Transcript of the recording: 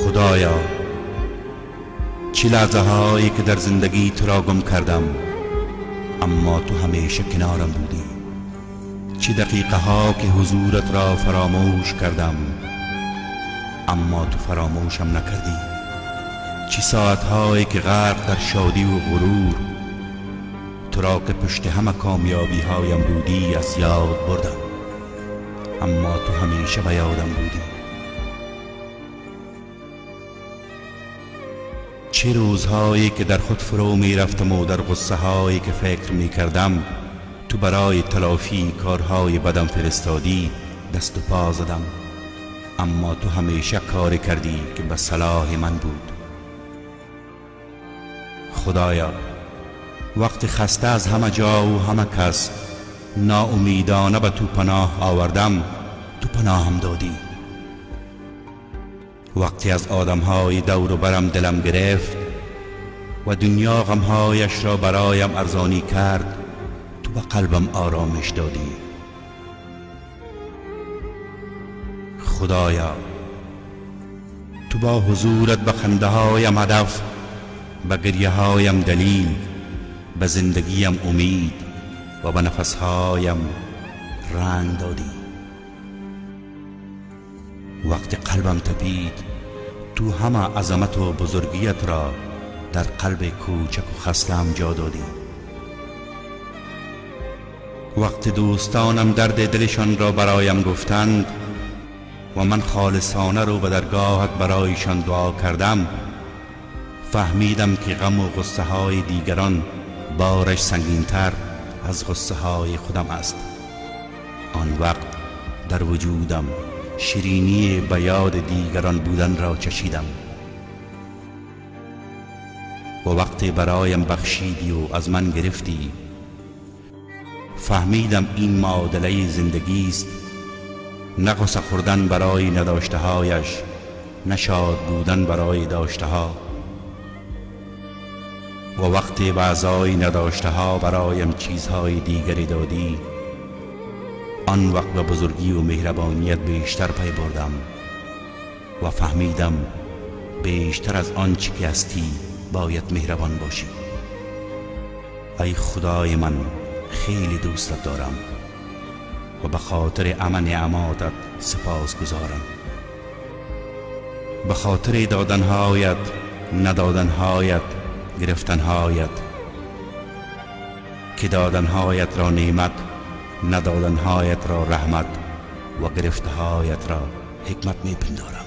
خدایا، چه لحظه هایی که در زندگی تو را گم کردم، اما تو همیشه کنارم بودی. چه دقیقه ها که حضورت را فراموش کردم، اما تو فراموشم نکردی. چه ساعت هایی که غرق در شادی و غرور، تو را که پشت همه کامیابی هایم بودی از یاد بردم، اما تو همیشه به یادم بودی. چه روزهایی که در خود فرو می رفتم و در غصه هایی که فکر می کردم تو برای تلافی کارهای بدم فرستادی دست و پا زدم، اما تو همیشه کاری کردی که به صلاح من بود. خدایا، وقتی خسته از همه جا و همه کس ناامیدانه به تو پناه آوردم، تو پناهم دادی. وقتی از آدمهای دور و برم دلم گرفت و دنیا غمهایش را برایم ارزانی کرد، تو به قلبم آرامش دادی. خدایا، تو با حضورت به خنده هایم هدف، به گریه هایم دلیل، به زندگیم امید و به نفس هایم رنگ دادی. وقتی قلبم تپید، تو همه عظمت و بزرگیت را در قلب کوچک و خسته‌ام جا دادی. وقتی دوستانم درد دلشان را برایم گفتند و من خالصانه رو به درگاهت برایشان دعا کردم، فهمیدم که غم و غصه های دیگران بارش سنگین‌تر از غصه های خودم است. آن وقت در وجودم شیرینی به یاد دیگران بودن را چشیدم و وقتی برایم بخشیدی و از من گرفتی، فهمیدم این معادله زندگی است، نه غصه خوردن برای نداشته هایش، نه شاد بودن برای داشته ها. و وقتی به ازای نداشته ها برایم چیزهای دیگری دادی، آن وقت به بزرگی و مهربانیت بیشتر پی بردم و فهمیدم بیشتر از آنچه که هستی باید مهربان باشی. ای خدای من، خیلی دوستت دارم و به خاطر همه نعماتت سپاس گزارم. به خاطر دادنهایت، ندادنهایت، گرفتنهایت، که دادنهایت را نعمت، ندادنهایت را رحمت و گرفتهایت را حکمت می پندارم.